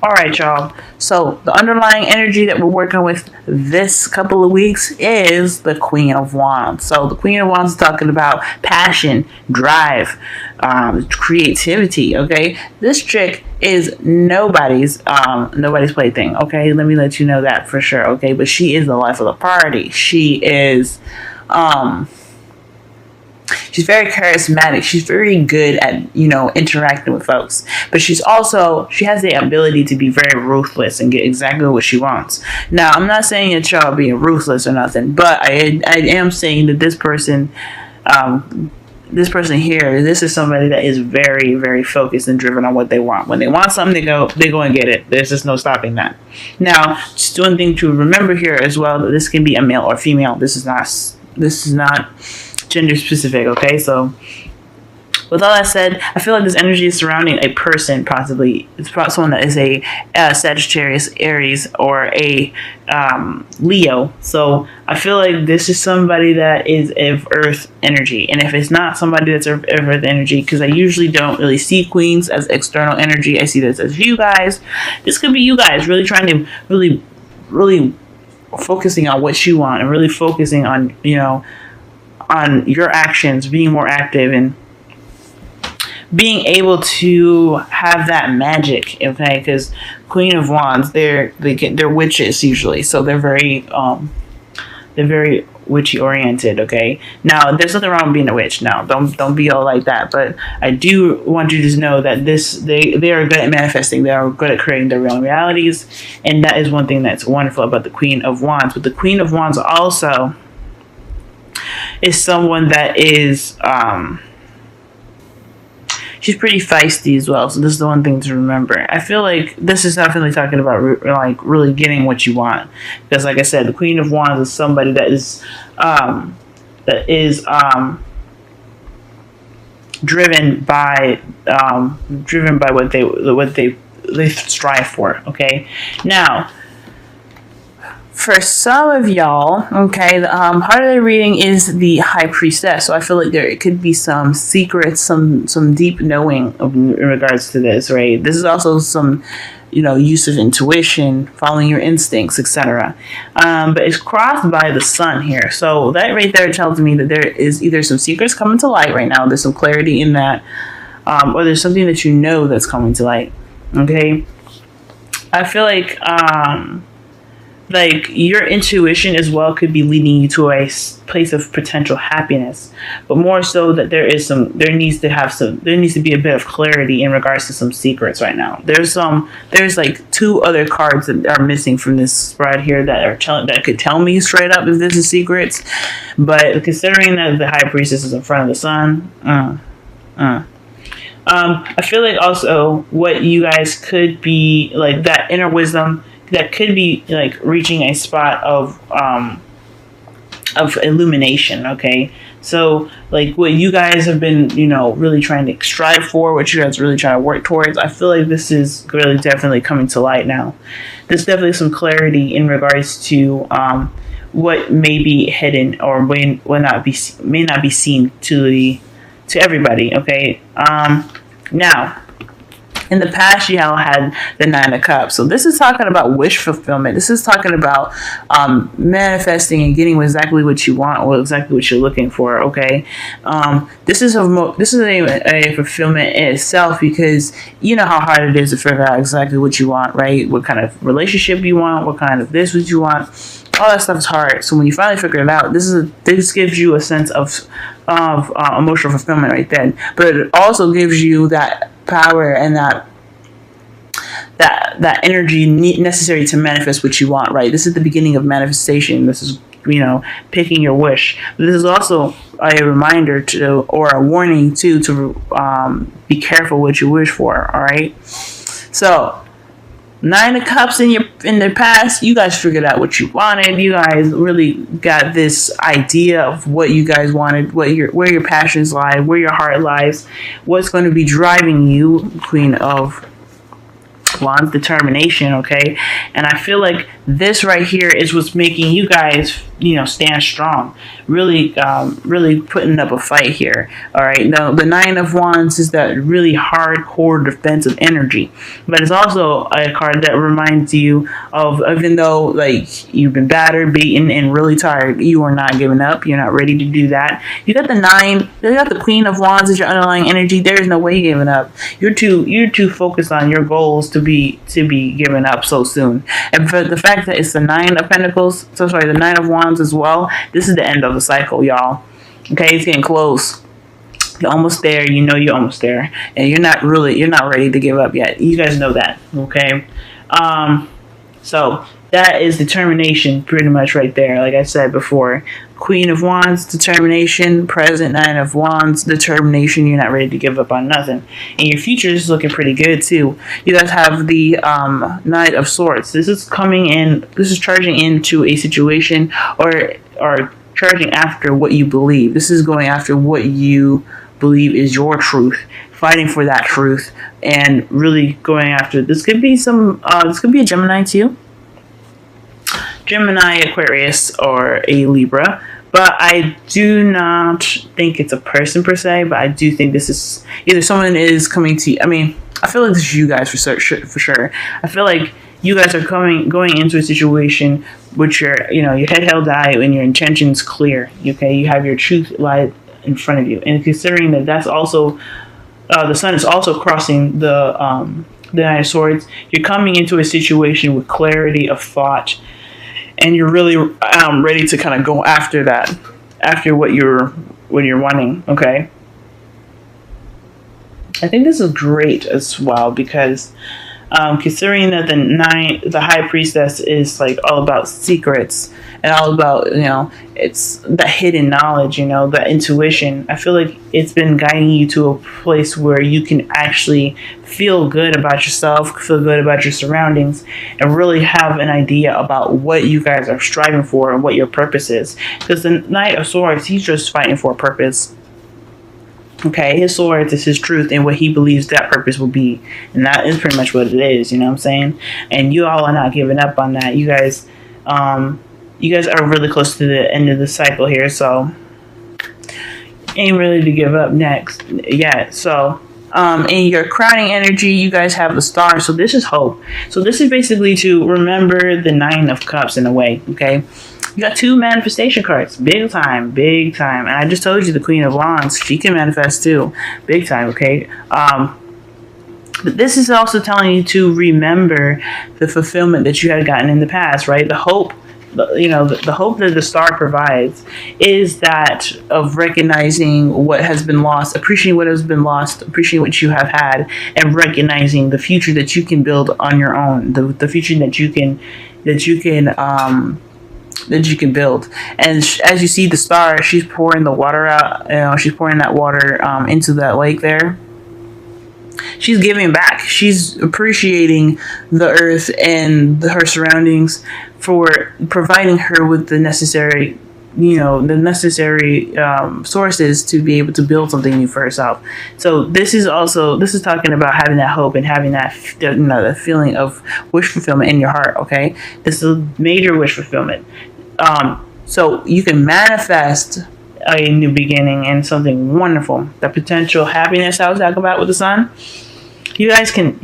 All right, y'all. So the underlying energy that we're working with this couple of weeks is the Queen of Wands. So the Queen of Wands is talking about passion, drive, creativity. Okay, this chick is nobody's plaything. Okay, let me let you know that for sure. Okay, but she is the life of the party. She is. She's very charismatic. She's very good at, interacting with folks. But she has the ability to be very ruthless and get exactly what she wants. Now, I'm not saying that y'all being ruthless or nothing, but I am saying that this person here, this is somebody that is very, very focused and driven on what they want. When they want something, they go and get it. There's just no stopping that. Now, just one thing to remember here as well, that this can be a male or female. This is not gender specific. Okay, so with all that said, I feel like this energy is surrounding a person. Possibly it's someone that is a Sagittarius, Aries, or a Leo. So I feel like this is somebody that is of Earth energy. And if it's not somebody that's of Earth energy, because I usually don't really see queens as external energy, I see this as you guys. This could be you guys really trying to really focusing on what you want and really focusing on on your actions, being more active and being able to have that magic. Okay, because Queen of Wands, they're witches usually, so they're very witchy oriented. Okay, now there's nothing wrong with being a witch. Now don't be all like that, but I do want you to know that they are good at manifesting. They are good at creating their own realities, and that is one thing that's wonderful about the Queen of Wands. But the Queen of Wands also is someone that is she's pretty feisty as well. So this is the one thing to remember. I feel like this is definitely talking about really getting what you want, because like I said, the Queen of Wands is somebody that is driven by what they strive for. Okay, now, for some of y'all, okay, the heart of the reading is the High Priestess. So I feel like there could be some secrets, some deep knowing in regards to this, right? This is also some, use of intuition, following your instincts, etc. But it's crossed by the sun here. So that right there tells me that there is either some secrets coming to light right now. There's some clarity in that, or there's something that that's coming to light. Okay, I feel like your intuition as well could be leading you to a place of potential happiness, but more so that there needs to be a bit of clarity in regards to some secrets right now. There's like two other cards that are missing from this spread here that could tell me straight up if this is secrets, but considering that the High Priestess is in front of the sun, I feel like also what you guys could be like, that inner wisdom that could be like reaching a spot of illumination. Okay, so like what you guys have been really trying to strive for, what you guys really trying to work towards, I feel like this is really definitely coming to light now. There's definitely some clarity in regards to what may be hidden or may not be seen to everybody. Okay, now, in the past, y'all had the Nine of Cups. So this is talking about wish fulfillment. This is talking about manifesting and getting exactly what you want or exactly what you're looking for. Okay, this is a fulfillment in itself, because you know how hard it is to figure out exactly what you want, right? What kind of relationship you want, what kind of this what you want. All that stuff is hard. So when you finally figure it out, this gives you a sense of emotional fulfillment right then. But it also gives you that power and that energy necessary to manifest what you want, right? This is the beginning of manifestation. This is picking your wish. But this is also a reminder or a warning to be careful what you wish for. All right. So Nine of Cups in the past, you guys figured out what you wanted. You guys really got this idea of what you guys wanted, where your passions lie, where your heart lies, what's going to be driving you, Queen of Wands, determination, okay? And I feel like this right here is what's making you guys, stand strong. Really, really putting up a fight here, all right? Now, the Nine of Wands is that really hardcore defensive energy, but it's also a card that reminds you of, even though, like, you've been battered, beaten, and really tired, you are not giving up. You're not ready to do that. You got the Queen of Wands as your underlying energy. There is no way you're giving up. You're too focused on your goals to be giving up so soon. And for the fact that it's the Nine of Pentacles, the Nine of Wands as well, this is the end of the cycle, y'all. Okay, it's getting close. You're almost there. You're almost there, and you're not ready to give up yet. You guys know that, okay? So that is determination, pretty much right there. Like I said before, Queen of Wands, determination. Present, Nine of Wands, determination. You're not ready to give up on nothing, and your future is looking pretty good too. You guys have the Knight of Swords. This is coming in. This is charging into a situation, or charging after what you believe. This is going after what you believe is your truth, fighting for that truth, and really going after. This could be this could be a Gemini too. Gemini, Aquarius, or a Libra. But I do not think it's a person per se, but I do think this is either someone is coming to you. I mean, I feel like this is you guys for sure. I feel like you guys are going into a situation which your head held high and your intentions clear. Okay, you have your truth lie in front of you, and considering that that's also the sun is also crossing the Nine of Swords, you're coming into a situation with clarity of thought, and you're really ready to kind of go after that, after what you're wanting. Okay, I think this is great as well because considering that the High Priestess is like all about secrets and all about it's the hidden knowledge, the intuition. I feel like it's been guiding you to a place where you can actually feel good about yourself, feel good about your surroundings, and really have an idea about what you guys are striving for and what your purpose is. Because the Knight of Swords, he's just fighting for a purpose. Okay, his swords is his truth and what he believes that purpose will be. And that is pretty much what it is, you know what I'm saying? And you all are not giving up on that. You guys are really close to the end of the cycle here, so ain't ready to give up next yet. So in your crowning energy, you guys have the Star, so this is hope. So this is basically to remember the Nine of Cups in a way, okay? You got two manifestation cards. Big time. And I just told you the Queen of Wands, she can manifest too. Big time, okay? But this is also telling you to remember the fulfillment that you had gotten in the past, right? The hope, the hope that the Star provides is that of recognizing what has been lost, appreciating what has been lost, appreciating what you have had, and recognizing the future that you can build on your own, the future that you can build. And as you see the Star, she's pouring the water out. She's pouring that water into that lake there. She's giving back. She's appreciating the earth and her surroundings for providing her with the necessary sources to be able to build something new for herself. So this is talking about having that hope and having that that feeling of wish fulfillment in your heart. Okay, this is a major wish fulfillment. So you can manifest a new beginning and something wonderful. The potential happiness I was talking about with the sun. You guys can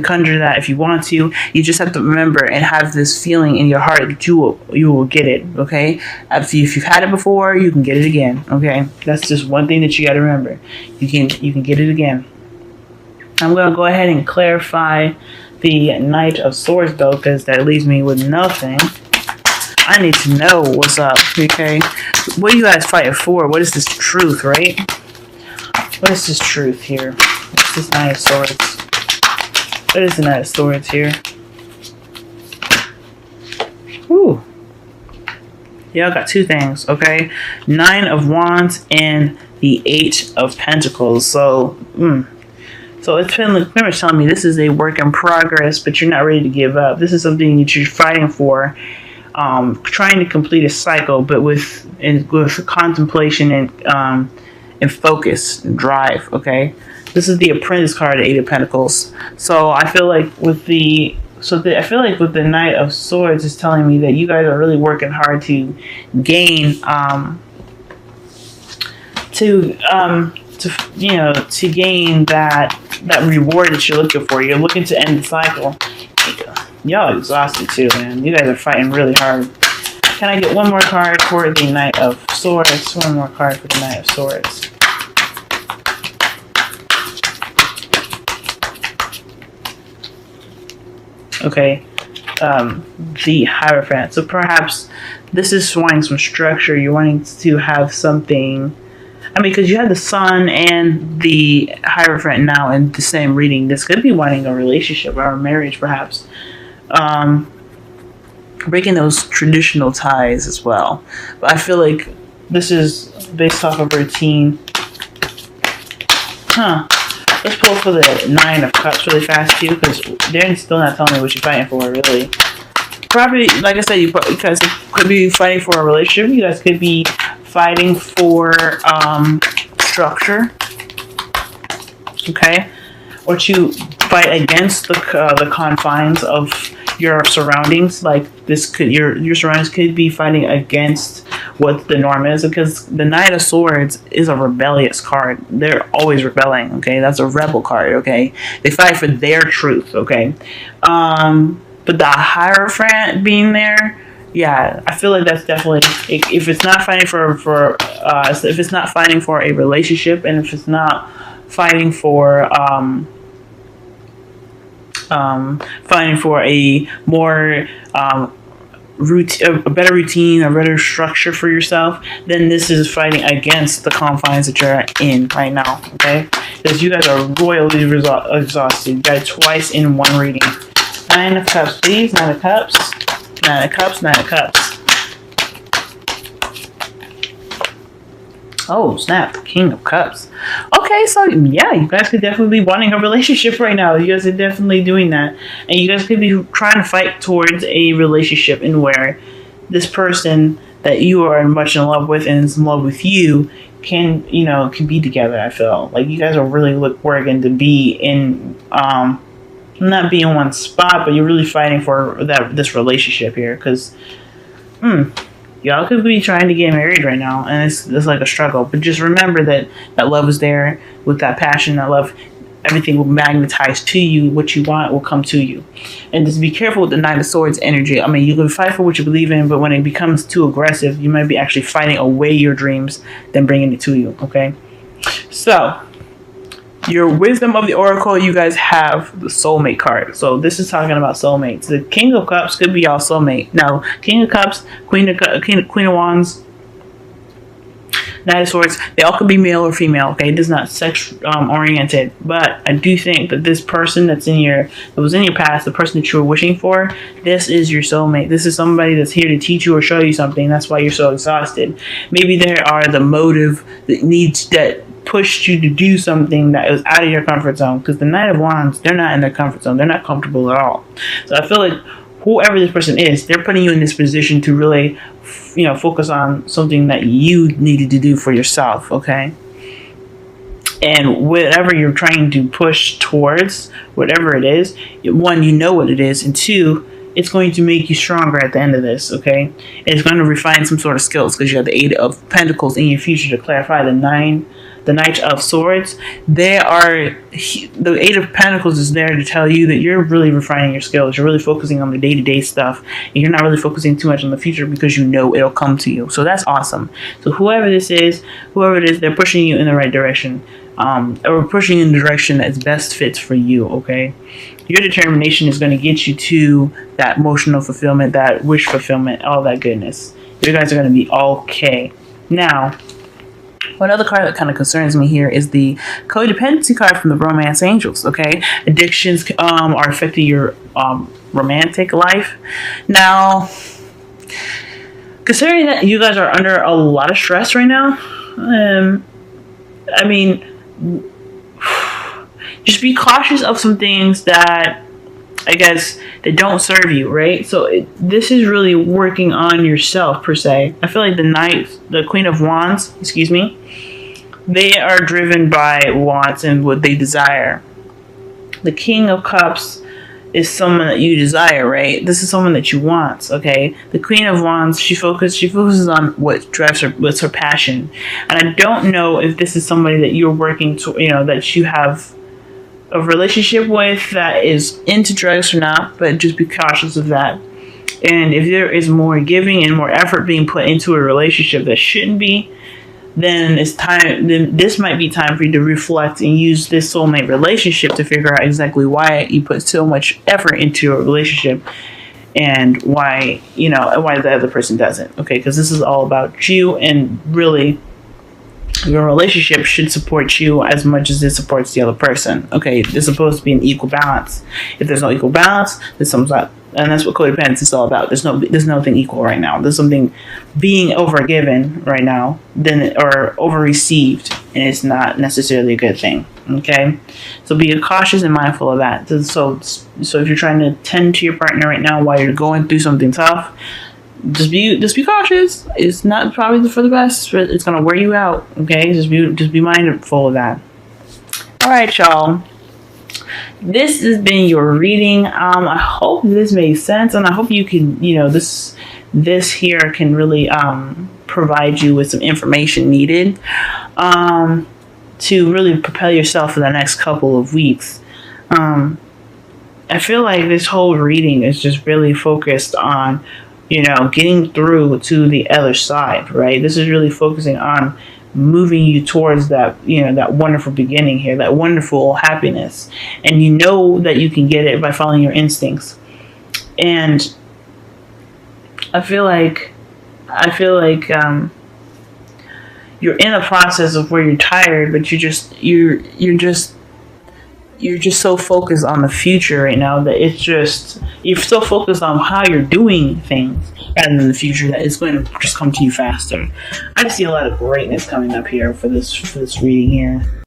conjure that if you want to. You just have to remember and have this feeling in your heart that you will get it. Okay, if you've had it before, you can get it again. Okay, that's just one thing that you got to remember. You can get it again. I'm gonna go ahead and clarify the Knight of Swords though, because that leaves me with nothing. I need to know what's up. Okay, what are you guys fighting for? What is this truth, right? What is this truth here? What's this Knight of Swords? What is the Knight of Swords here? Whew. Y'all got two things, okay? Nine of Wands and the Eight of Pentacles. So it's pretty much telling me this is a work in progress, but you're not ready to give up. This is something that you're fighting for, trying to complete a cycle, but with contemplation and focus and drive. Okay, This is the Apprentice card, the Eight of Pentacles. So I feel like with the Knight of Swords is telling me that you guys are really working hard to gain to gain that reward that you're looking for. You're looking to end the cycle. Y'all exhausted too, man. You guys are fighting really hard. Can I get one more card for the Knight of Swords? One more card for the Knight of Swords. Okay. The Hierophant. So perhaps this is wanting some structure. You're wanting to have something. I mean, because you have the Sun and the Hierophant now in the same reading. This could be wanting a relationship or a marriage, perhaps. Breaking those traditional ties as well. But I feel like this is based off of routine. Let's pull for the Nine of Cups really fast too, because they're still not telling me what you're fighting for, really. Probably, like I said, you guys could be fighting for a relationship. You guys could be fighting for structure, okay, or to fight against the confines of your surroundings. Like this could your surroundings could be fighting against what the norm is, because the Knight of Swords is a rebellious card. They're always rebelling. Okay, that's a rebel card. Okay, they fight for their truth. Okay, but the Hierophant being there. Yeah, I feel like that's definitely, if it's not fighting if it's not fighting for a relationship, and if it's not fighting for a more a better routine, a better structure for yourself, then this is fighting against the confines that you're in right now. Okay, because you guys are royally exhausted. You got twice in one reading. Nine of Cups, please. Nine of Cups. Nine of Cups, Nine of Cups. Oh, snap. King of Cups. Okay, so yeah, you guys could definitely be wanting a relationship right now. You guys are definitely doing that. And you guys could be trying to fight towards a relationship in where this person that you are much in love with and is in love with you can be together. I feel like you guys are really working to be in not be in one spot, but you're really fighting for this relationship here, because y'all could be trying to get married right now, and it's like a struggle. But just remember that love is there. With that passion, that love, everything will magnetize to you. What you want will come to you. And just be careful with the Knight of Swords energy. I mean, you can fight for what you believe in, but when it becomes too aggressive, you might be actually fighting away your dreams than bringing it to you. Okay, so your Wisdom of the Oracle, you guys have the Soulmate card. So this is talking about soulmates. The King of Cups could be y'all soulmate. Now, King of Cups, Queen of Wands, Knight of Swords, they all could be male or female. Okay, it is not sex oriented. But I do think that this person that was in your past, the person that you were wishing for, this is your soulmate. This is somebody that's here to teach you or show you something. That's why you're so exhausted. Maybe there are the motive that pushed you to do something that was out of your comfort zone, because the Knight of Wands, they're not in their comfort zone. They're not comfortable at all. So I feel like whoever this person is, they're putting you in this position to really focus on something that you needed to do for yourself. Okay, and whatever you're trying to push towards, whatever it is, one, you know what it is, and two, it's going to make you stronger at the end of this. Okay, it's going to refine some sort of skills, because you have the Eight of Pentacles in your future to clarify. The Knight of Swords, the Eight of Pentacles is there to tell you that you're really refining your skills. You're really focusing on the day-to-day stuff, and you're not really focusing too much on the future, because you know it'll come to you. So that's awesome. So whoever it is, they're pushing you in the right direction, or pushing in the direction that's best fits for you. Okay, your determination is going to get you to that emotional fulfillment, that wish fulfillment, all that goodness. You guys are going to be okay. Now, one other card that kind of concerns me here is the codependency card from the Romance Angels. Okay, addictions are affecting your romantic life. Now, considering that you guys are under a lot of stress right now, I mean, just be cautious of some things that, I guess, that don't serve you, right? So this is really working on yourself, per se. I feel like the Queen of Wands, They are driven by wants and what they desire. The King of Cups is someone that you desire, right? This is someone that you want, okay? The Queen of Wands, she focuses on what drives her, what's her passion. And I don't know if this is somebody that you're working to, that you have a relationship with that is into drugs or not, but just be cautious of that. And if there is more giving and more effort being put into a relationship that shouldn't be, then it's time. Then this might be time for you to reflect and use this soulmate relationship to figure out exactly why you put so much effort into a relationship, and why why the other person doesn't. Okay, because this is all about you, and really, your relationship should support you as much as it supports the other person. Okay, there's supposed to be an equal balance. If there's no equal balance, then something's up. And that's what codependence is all about. There's nothing equal right now. There's something being overgiven right now, or over received, and it's not necessarily a good thing. Okay, so be cautious and mindful of that. So if you're trying to tend to your partner right now while you're going through something tough, just be cautious. It's not probably for the best. It's gonna wear you out. Okay, just be mindful of that. All right, y'all. This has been your reading. I hope this made sense, and I hope you can, this here can really provide you with some information needed to really propel yourself for the next couple of weeks. I feel like this whole reading is just really focused on, getting through to the other side, right? This is really focusing on moving you towards that, that wonderful beginning here, that wonderful happiness. And you know that you can get it by following your instincts. And I feel like you're in a process of where you're tired, but you're just so focused on the future right now that you're so focused on how you're doing things rather than the future that it's going to just come to you faster. I just see a lot of greatness coming up here for this reading here.